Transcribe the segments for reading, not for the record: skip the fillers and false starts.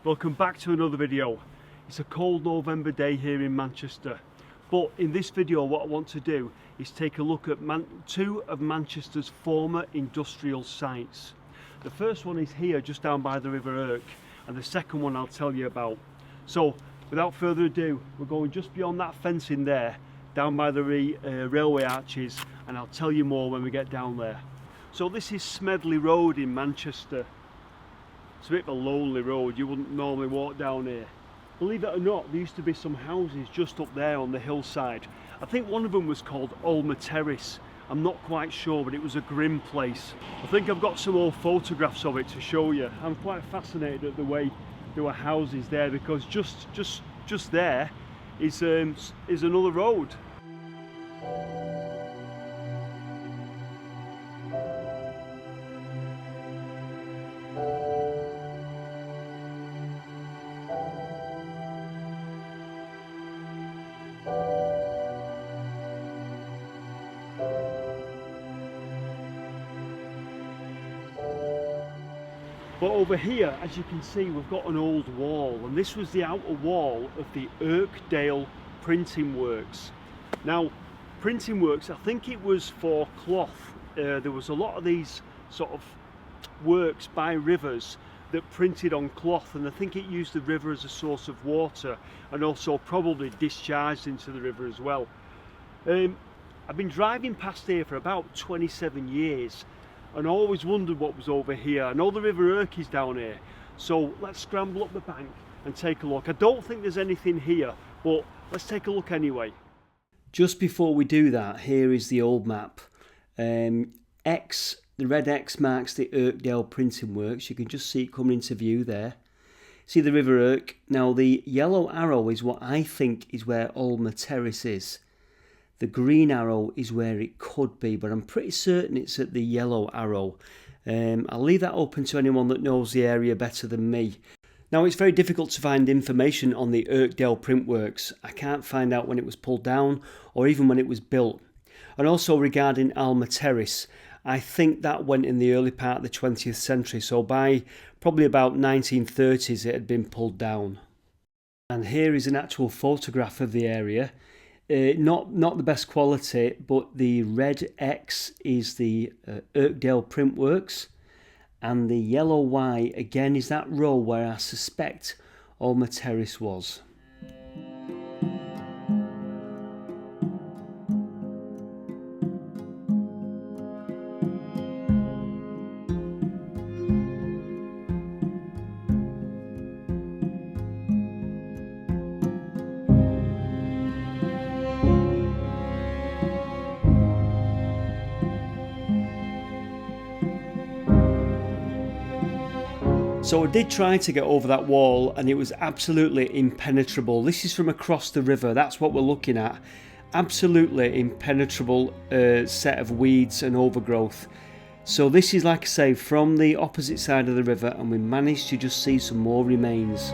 Welcome back to another video. It's a cold November day here in Manchester, but in this video what I want to do is take a look at two of Manchester's former industrial sites. The first one is here just down by the River Irk, and the second one I'll tell you about. So without further ado, we're going just beyond that fencing there, down by the railway arches, and I'll tell you more when we get down there. So this is Smedley Road in Manchester. It's a bit of a lonely road, you wouldn't normally walk down here. Believe it or not, there used to be some houses just up there on the hillside. I think one of them was called Alma Terrace. I'm not quite sure, but it was a grim place. I think I've got some old photographs of it to show you. I'm quite fascinated at the way there were houses there, because just there is another road. But over here, as you can see, we've got an old wall, and this was the outer wall of the Irkdale Printing Works. Now, printing works, I think it was for cloth. There was a lot of these sort of works by rivers that printed on cloth, and I think it used the river as a source of water, and also probably discharged into the river as well. I've been driving past here for about 27 years, and I always wondered what was over here. I know the River Irk is down here, so let's scramble up the bank and take a look. I don't think there's anything here, but let's take a look anyway. Just before we do that, here is the old map. The red X marks the Irkdale Printing Works. You can just see it coming into view there. See the River Irk. Now the yellow arrow is what I think is where Alma Terrace is. The green arrow is where it could be, but I'm pretty certain it's at the yellow arrow. I'll leave that open to anyone that knows the area better than me. Now, it's very difficult to find information on the Irkdale Print Works. I can't find out when it was pulled down or even when it was built. And also regarding Alma Terrace, I think that went in the early part of the 20th century, so by probably about 1930s it had been pulled down. And here is an actual photograph of the area. Not the best quality, but the red X is the Irkdale Print Works, and the yellow Y again is that row where I suspect Alma Terrace was. So I did try to get over that wall, and it was absolutely impenetrable. This is from across the river, that's what we're looking at. Absolutely impenetrable set of weeds and overgrowth. So this is, like I say, from the opposite side of the river, and we managed to just see some more remains.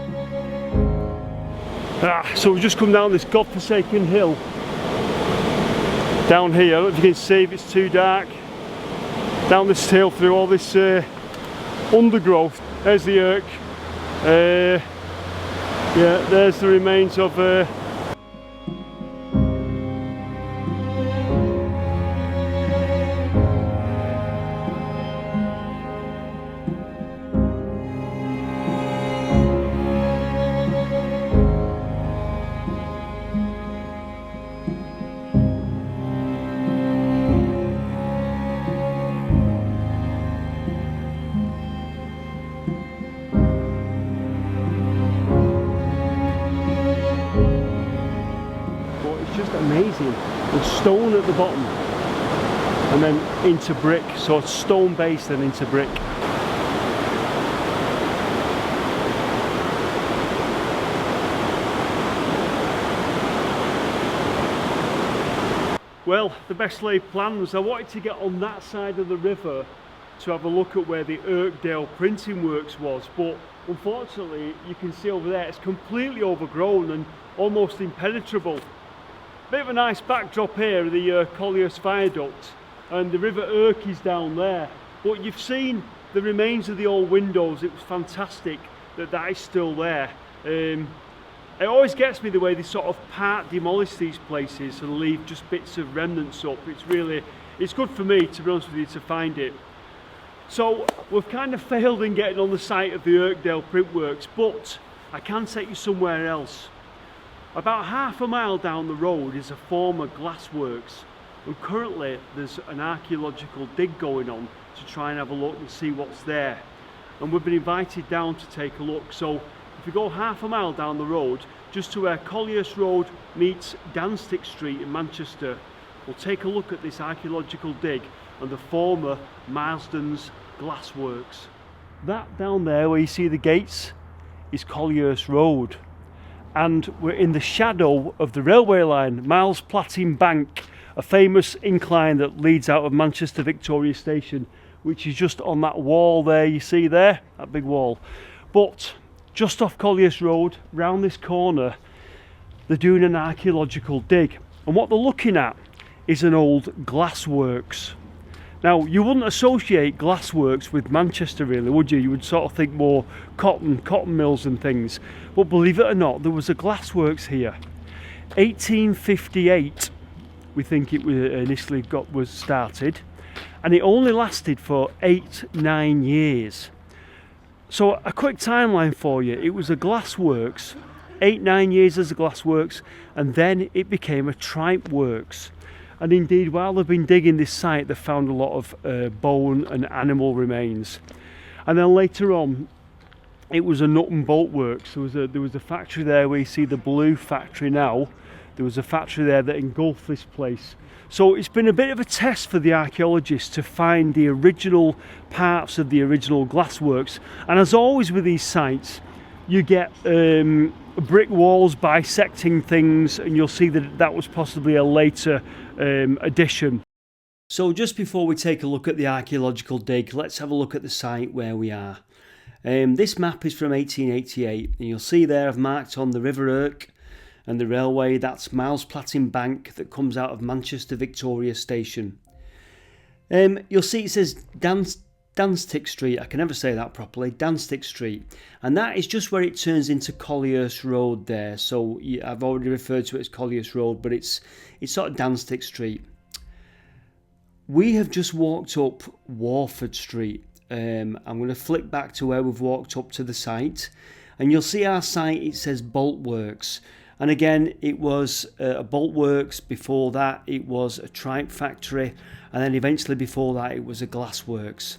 So we've just come down this godforsaken hill. Down here, I don't know if you can see if it's too dark. Down this hill through all this undergrowth. There's the Irk. Yeah, there's the remains of amazing. There's stone at the bottom and then into brick, so it's stone based and into brick. Well, the best laid plan was I wanted to get on that side of the river to have a look at where the Irkdale Printing Works was, but unfortunately you can see over there it's completely overgrown and almost impenetrable. Bit of a nice backdrop here, the Collyhurst Viaduct, and the River Irk is down there. But you've seen the remains of the old windows. It was fantastic. that is still there. It always gets me the way they sort of part demolish these places and leave just bits of remnants up. It's good for me, to be honest with you, to find it. So we've kind of failed in getting on the site of the Irkdale Print Works, but I can take you somewhere else. About half a mile down the road is a former glassworks, and currently there's an archaeological dig going on to try and have a look and see what's there. And we've been invited down to take a look. So if you go half a mile down the road, just to where Collyhurst Road meets Danstick Street in Manchester, we'll take a look at this archaeological dig and the former Marsden's Glassworks. That down there where you see the gates is Collyhurst Road, and we're in the shadow of the railway line, Miles Platting Bank, a famous incline that leads out of Manchester Victoria Station, which is just on that wall there, you see there, that big wall. But just off Collyhurst Road, round this corner, they're doing an archaeological dig, and what they're looking at is an old glassworks. Now, you wouldn't associate glassworks with Manchester really, would you? You would sort of think more cotton mills and things. But believe it or not, there was a glassworks here. 1858, we think it was initially was started, and it only lasted for 8-9 years. So a quick timeline for you. It was a glassworks, 8-9 years as a glassworks, and then it became a tripe works. And indeed, while they've been digging this site, they've found a lot of bone and animal remains. And then later on, it was a nut and bolt works. There was a factory there where you see the blue factory now. There was a factory there that engulfed this place. So it's been a bit of a test for the archaeologists to find the original parts of the original glassworks. And as always with these sites, you get brick walls bisecting things, and you'll see that that was possibly a later addition. So just before we take a look at the archaeological dig, let's have a look at the site where we are. This map is from 1888, and you'll see there I've marked on the River Irk and the railway. That's Miles Platting Bank that comes out of Manchester Victoria Station. You'll see it says Danstick Street. I can never say that properly. Danstick Street, and that is just where it turns into Collyhurst Road there. So I've already referred to it as Collyhurst Road, but it's sort of Danstick Street. We have just walked up Warford Street. I'm going to flick back to where we've walked up to the site, and you'll see our site, it says Bolt Works, and again it was a bolt works. Before that it was a tripe factory, and then eventually before that it was a glass works.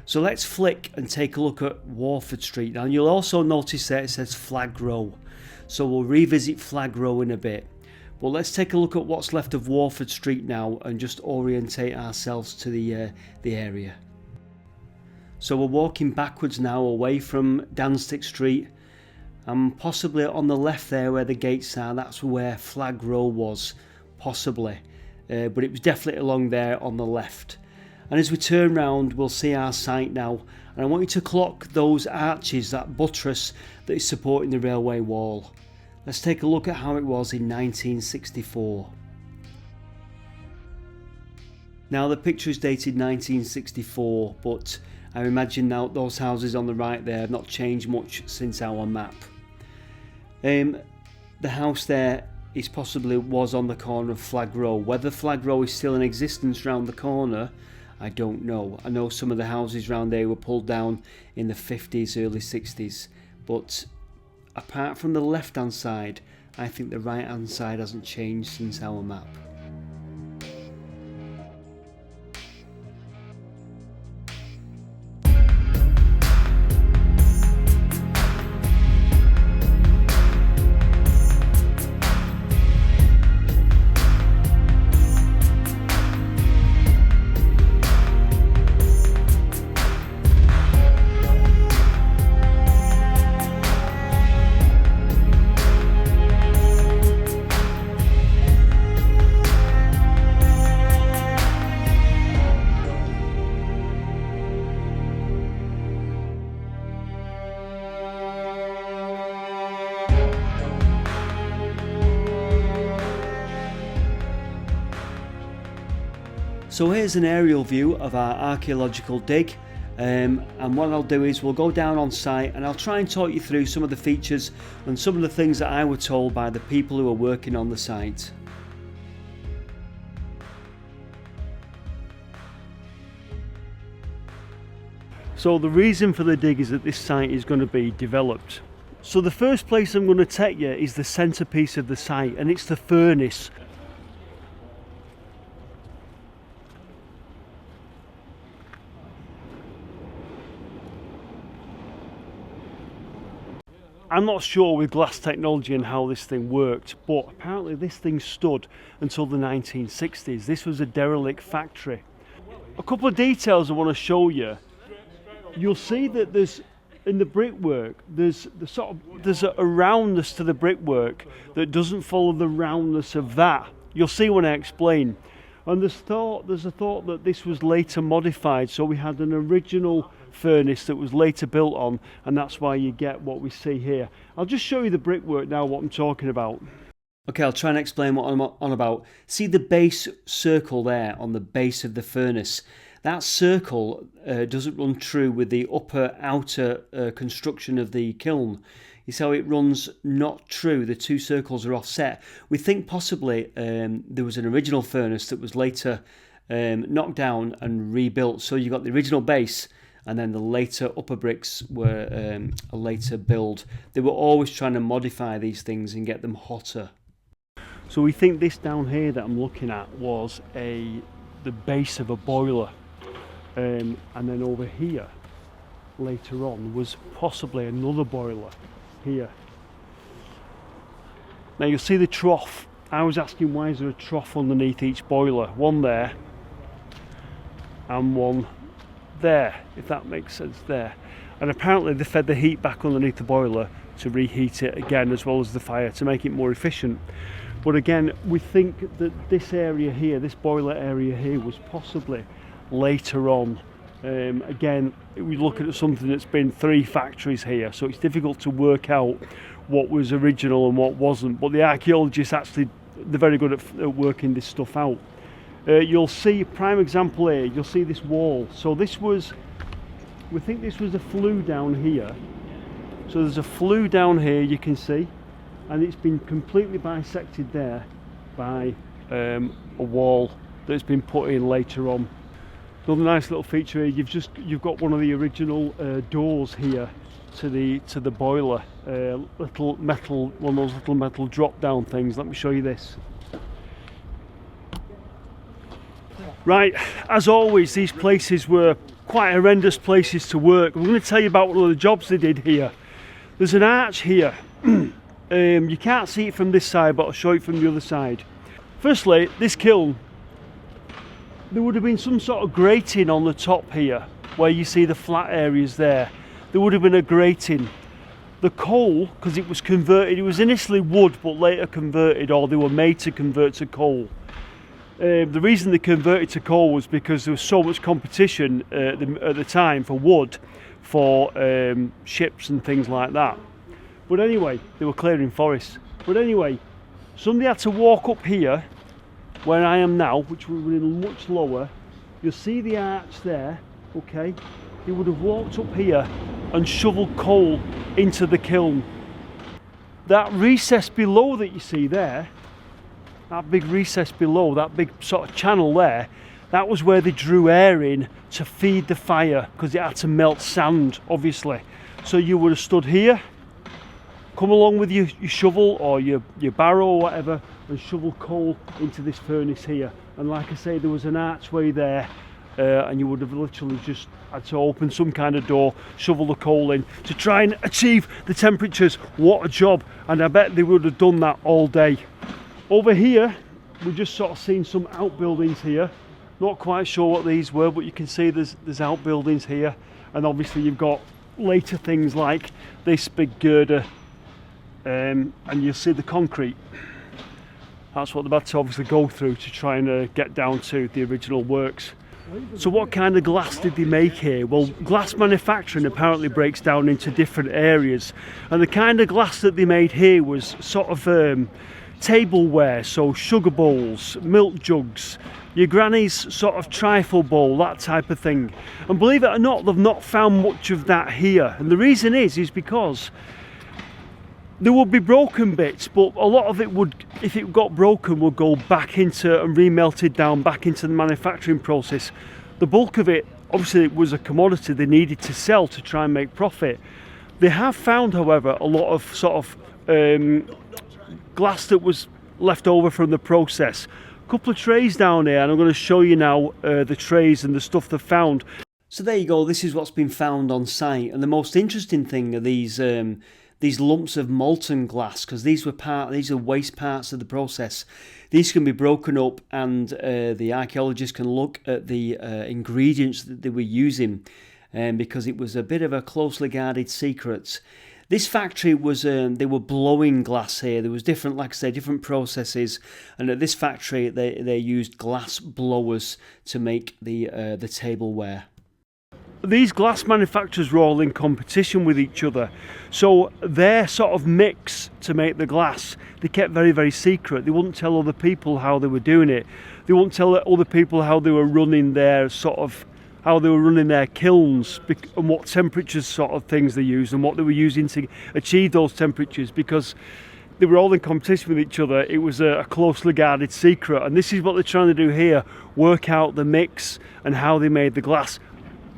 So let's flick and take a look at Warford Street. Now you'll also notice that it says Flag Row, so we'll revisit Flag Row in a bit. But let's take a look at what's left of Warford Street now and just orientate ourselves to the area. So we're walking backwards now away from Danstick Street, and possibly on the left there where the gates are, that's where Flag Row was, possibly. But it was definitely along there on the left. And as we turn round, we'll see our site now, and I want you to clock those arches, that buttress that is supporting the railway wall. Let's take a look at how it was in 1964. Now the picture is dated 1964, but I imagine now those houses on the right there have not changed much since our map. The house there is possibly was on the corner of Flag Row. Whether Flag Row is still in existence round the corner, I don't know. I know some of the houses round there were pulled down in the 50s, early 60s, but apart from the left hand side, I think the right hand side hasn't changed since our map. So here's an aerial view of our archaeological dig, and what I'll do is we'll go down on site and I'll try and talk you through some of the features and some of the things that I were told by the people who are working on the site. So the reason for the dig is that this site is going to be developed. So the first place I'm going to take you is the centrepiece of the site, and it's the furnace. I'm not sure with glass technology and how this thing worked, but apparently this thing stood until the 1960s. This was a derelict factory. A couple of details I want to show you. You'll see that there's in the brickwork, there's a roundness to the brickwork that doesn't follow the roundness of that. You'll see when I explain. And there's a thought that this was later modified, so we had an original furnace that was later built on, and that's why you get what we see here. I'll just show you the brickwork now, what I'm talking about. Okay, I'll try and explain what I'm on about. See the base circle there on the base of the furnace? That circle doesn't run true with the outer construction of the kiln. You see how it runs not true, the two circles are offset. We think possibly there was an original furnace that was later knocked down and rebuilt. So you got the original base and then the later upper bricks were a later build. They were always trying to modify these things and get them hotter. So we think this down here that I'm looking at was the base of a boiler. And then over here, later on, was possibly another boiler here. Now you'll see the trough. I was asking why is there a trough underneath each boiler? One there, and one there, if that makes sense there. And apparently they fed the heat back underneath the boiler to reheat it again, as well as the fire, to make it more efficient. But again, we think that this area here, this boiler area here, was possibly later on. Again, we're looking at something that's been 3 factories here, so it's difficult to work out what was original and what wasn't, but the archaeologists actually, they're very good at working this stuff out. You'll see a prime example here, you'll see this wall. So we think this was a flue down here. So there's a flue down here, you can see, and it's been completely bisected there by a wall that's been put in later on. Another nice little feature here, you've got one of the original doors here to the boiler, little metal, one of those little metal drop down things. Let me show you this. Right, as always, these places were quite horrendous places to work. I'm going to tell you about one of the jobs they did here. There's an arch here. You can't see it from this side, but I'll show it from the other side. Firstly, this kiln, there would have been some sort of grating on the top here, where you see the flat areas there. There would have been a grating. The coal, because it was converted, it was initially wood, but later converted, or they were made to convert to coal. The reason they converted to coal was because there was so much competition at the time for wood, for ships and things like that. But anyway, they were clearing forests. But anyway, somebody had to walk up here, where I am now, which we're in much lower. You'll see the arch there, okay? He would have walked up here and shoveled coal into the kiln. That recess below that you see there, that big recess below, that big sort of channel there, that was where they drew air in to feed the fire, because it had to melt sand, obviously. So you would have stood here, come along with your shovel or your barrow or whatever, and shovel coal into this furnace here. And like I say, there was an archway there, and you would have literally just had to open some kind of door, shovel the coal in to try and achieve the temperatures. What a job! And I bet they would have done that all day. Over here, we're just sort of seeing some outbuildings here. Not quite sure what these were, but you can see there's outbuildings here, and obviously you've got later things like this big girder, and you'll see the concrete. That's what they've had to obviously go through to try and get down to the original works. So what kind of glass did they make here? Well, glass manufacturing apparently breaks down into different areas, and the kind of glass that they made here was sort of tableware, so sugar bowls, milk jugs, your granny's sort of trifle bowl, that type of thing. And believe it or not, they've not found much of that here. And the reason is because there would be broken bits, but a lot of it would, if it got broken, would go back into and remelted down back into the manufacturing process. The bulk of it, obviously, it was a commodity they needed to sell to try and make profit. They have found, however, a lot of sort of glass that was left over from the process. A couple of trays down here, and I'm going to show you now the trays and the stuff they've found. So there you go, this is what's been found on site, and the most interesting thing are these lumps of molten glass, because these are waste parts of the process. These can be broken up, and the archaeologists can look at the ingredients that they were using, because it was a bit of a closely guarded secret. This factory was, they were blowing glass here. There was different, like I said, different processes, and at this factory they used glass blowers to make the tableware. These glass manufacturers were all in competition with each other, so their sort of mix to make the glass, they kept very, very secret. They wouldn't tell other people how they were doing it. They wouldn't tell other people how they were running their kilns and what temperatures sort of things they used and what they were using to achieve those temperatures, because they were all in competition with each other. It was a closely guarded secret, and this is what they're trying to do here, work out the mix and how they made the glass.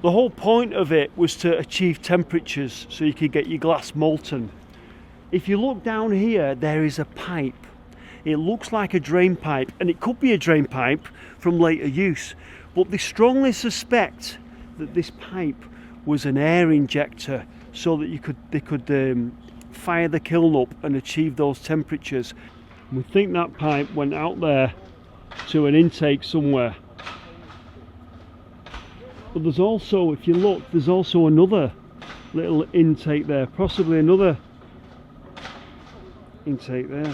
The whole point of it was to achieve temperatures so you could get your glass molten. If you look down here, there is a pipe. It looks like a drain pipe, and it could be a drain pipe from later use, but they strongly suspect that this pipe was an air injector so that they could fire the kiln up and achieve those temperatures. We think that pipe went out there to an intake somewhere. But there's also, if you look, there's also another little intake there, possibly another intake there.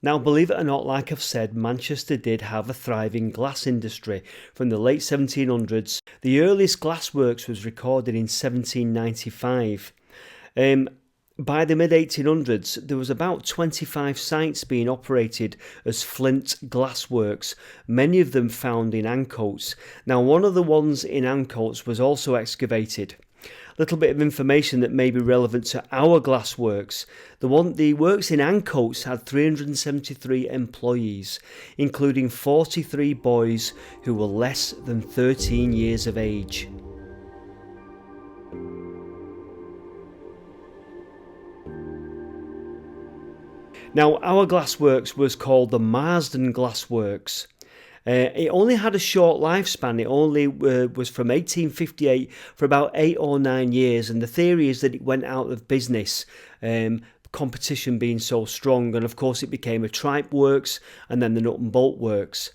Now, believe it or not, like I've said, Manchester did have a thriving glass industry from the late 1700s. The earliest glassworks was recorded in 1795. By the mid-1800s, there was about 25 sites being operated as flint glassworks, many of them found in Ancoats. Now, one of the ones in Ancoats was also excavated. Little bit of information that may be relevant to our glassworks. The works in Ancoats had 373 employees, including 43 boys who were less than 13 years of age. Now, our glassworks was called the Marsden Glassworks. It only had a short lifespan. It only was from 1858 for about 8 or 9 years, and the theory is that it went out of business, competition being so strong, and of course it became a tripe works and then the nut and bolt works.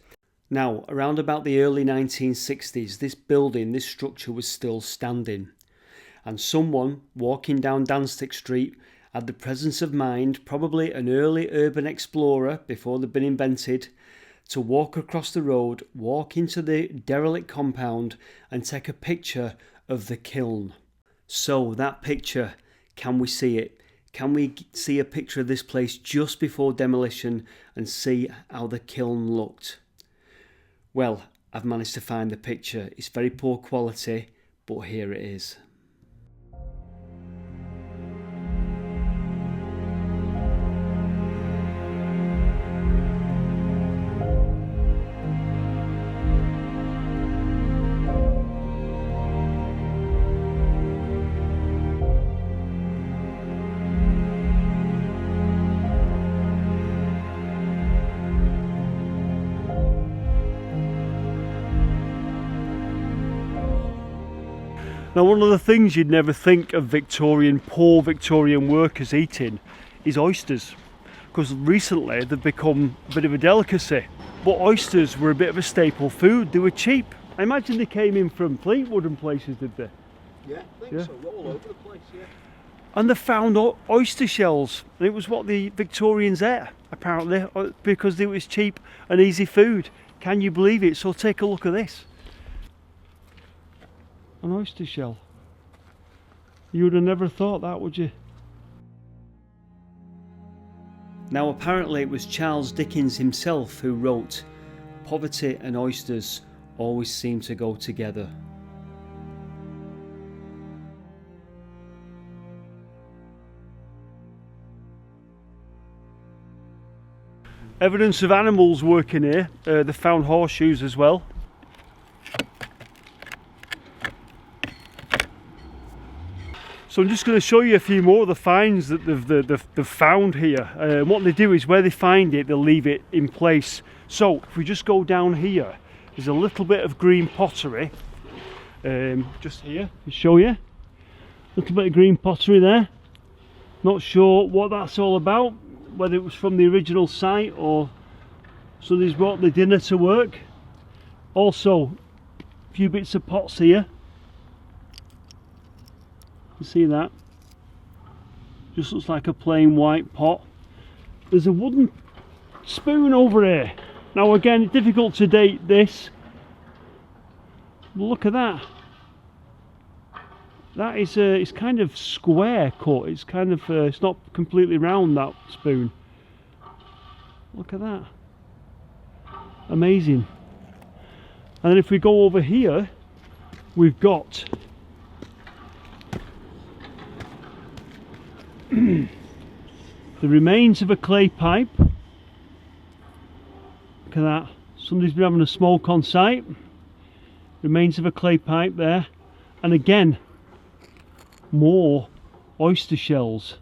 Now, around about the early 1960s, this structure was still standing, and someone walking down Danstick Street had the presence of mind, probably an early urban explorer before they'd been invented, to walk across the road, walk into the derelict compound and take a picture of the kiln. So that picture, can we see it? Can we see a picture of this place just before demolition and see how the kiln looked? Well, I've managed to find the picture. It's very poor quality, but here it is. Now, one of the things you'd never think of poor Victorian workers eating is oysters, because recently they've become a bit of a delicacy. But oysters were a bit of a staple food. They were cheap. I imagine they came in from Fleetwood and places, did they? Yeah, I think so. All over the place, yeah. And they found oyster shells, and it was what the Victorians ate, apparently, because it was cheap and easy food. Can you believe it? So take a look at this. An oyster shell. You would have never thought that, would you? Now apparently it was Charles Dickens himself who wrote, "Poverty and oysters always seem to go together." Evidence of animals working here. They found horseshoes as well. So I'm just going to show you a few more of the finds that they've found here. What they do is where they find it, they'll leave it in place. So if we just go down here, there's a little bit of green pottery. Just here, to show you. A little bit of green pottery there. Not sure what that's all about, whether it was from the original site or somebody's brought the dinner to work. Also, a few bits of pots here. You see that? Just looks like a plain white pot. There's a wooden spoon over here. Now again, it's difficult to date this. Look at that. That is it's kind of square cut. It's kind of it's not completely round, that spoon. Look at that. Amazing. And then if we go over here, we've got the remains of a clay pipe. Look at that. Somebody's been having a smoke on site. Remains of a clay pipe there. And again, more oyster shells.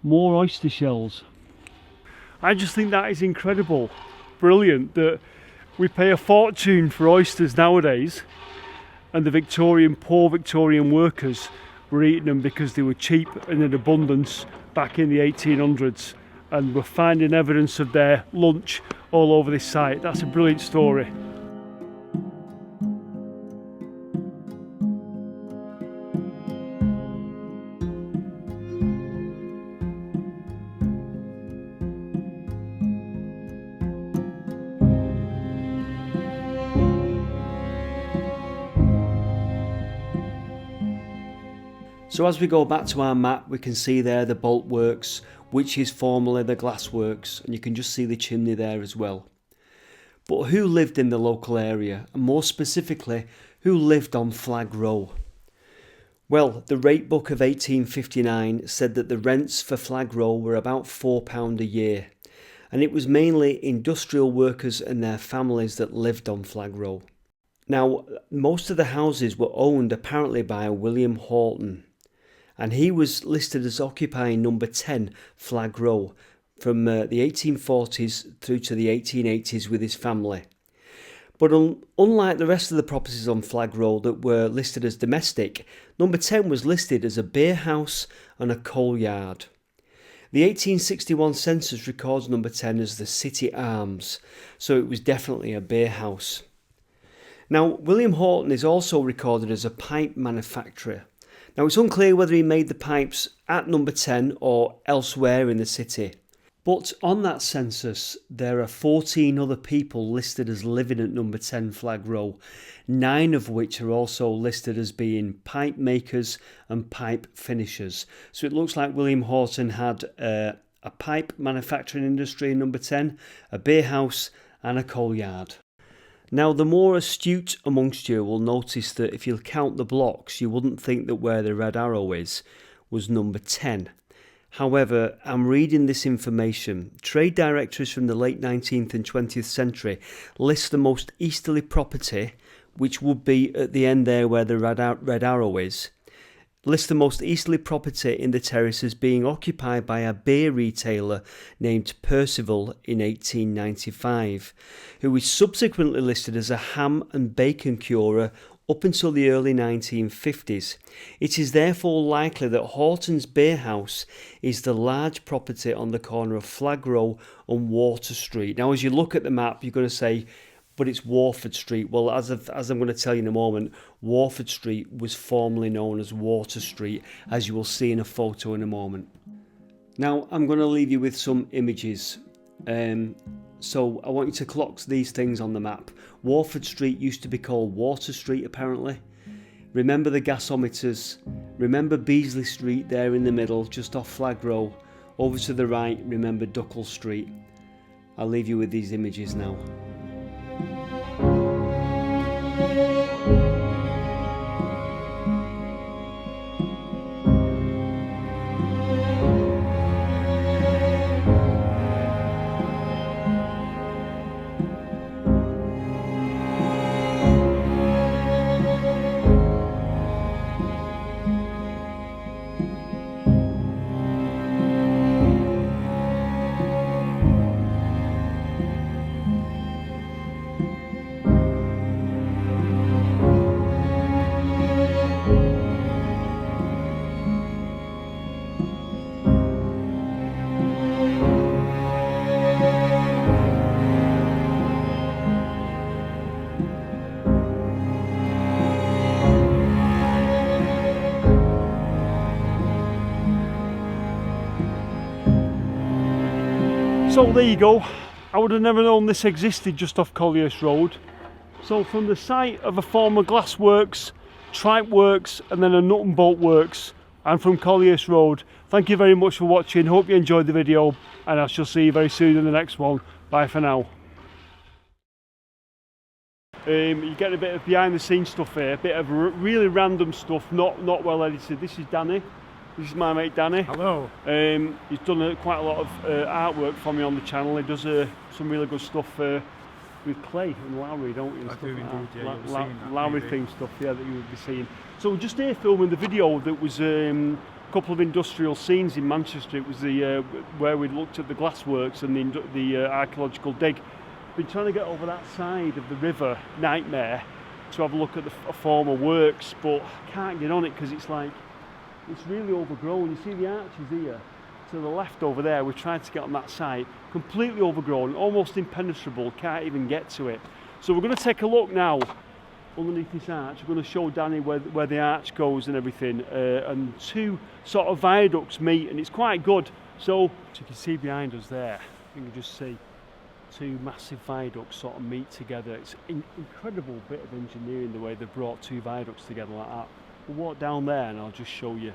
More oyster shells. I just think that is incredible. Brilliant that we pay a fortune for oysters nowadays, and the poor Victorian workers were eating them because they were cheap and in abundance back in the 1800s, and we're finding evidence of their lunch all over this site. That's a brilliant story. So as we go back to our map, we can see there the bolt works, which is formerly the glass works, and you can just see the chimney there as well. But who lived in the local area, and more specifically, who lived on Flag Row? Well, the rate book of 1859 said that the rents for Flag Row were about £4 a year, and it was mainly industrial workers and their families that lived on Flag Row. Now, most of the houses were owned apparently by a William Horton, and he was listed as occupying number 10 Flag Row from the 1840s through to the 1880s with his family. But unlike the rest of the properties on Flag Row that were listed as domestic, number 10 was listed as a beer house and a coal yard. The 1861 census records number 10 as the City Arms, so it was definitely a beer house. Now, William Horton is also recorded as a pipe manufacturer. Now, it's unclear whether he made the pipes at number 10 or elsewhere in the city. But on that census, there are 14 other people listed as living at number 10 Flag Row, 9 of which are also listed as being pipe makers and pipe finishers. So it looks like William Horton had a pipe manufacturing industry in number 10, a beer house and a coal yard. Now, the more astute amongst you will notice that if you count the blocks, you wouldn't think that where the red arrow is was number 10. However, I'm reading this information. Trade directories from the late 19th and 20th century list the most easterly property, which would be at the end there where the red arrow is, list the most easterly property in the terrace as being occupied by a beer retailer named Percival in 1895, who is subsequently listed as a ham and bacon curer up until the early 1950s. It is therefore likely that Horton's Beer House is the large property on the corner of Flag Row and Water Street. Now, as you look at the map, you're going to say, but it's Warford Street. Well, as I'm going to tell you in a moment, Warford Street was formerly known as Water Street, as you will see in a photo in a moment. Now, I'm going to leave you with some images. So I want you to clock these things on the map. Warford Street used to be called Water Street, apparently. Remember the gasometers. Remember Beasley Street there in the middle, just off Flag Row. Over to the right, remember Duckle Street. I'll leave you with these images now. So there you go. I would have never known this existed just off Collyhurst Road. So from the site of a former glassworks, tripe works and then a nut and bolt works, and from Collyhurst Road, thank you very much for watching. Hope you enjoyed the video, and I shall see you very soon in the next one. Bye for now. You get a bit of behind the scenes stuff here, a bit of really random stuff, not well edited. This is Danny. This is my mate Danny. Hello. He's done quite a lot of artwork for me on the channel. He does some really good stuff with clay and Lowry, don't you? I do indeed, yeah. You'll be seeing that Lowry maybe. thing stuff, yeah, that you would be seeing. So we're just here filming the video that was a couple of industrial scenes in Manchester. It was the where we looked at the glassworks and the archaeological dig. Been trying to get over that side of the river, Nightmare, to have a look at the former works, but I can't get on it because it's like, it's really overgrown. You see the arches here to the left over there. We've tried to get on that side, completely overgrown, almost impenetrable, can't even get to it. So we're going to take a look now underneath this arch. We're going to show Danny where the arch goes and everything, and two sort of viaducts meet, and it's quite good. So you can see behind us there, you can just see two massive viaducts sort of meet together. It's an incredible bit of engineering the way they've brought two viaducts together like that. We'll walk down there and I'll just show you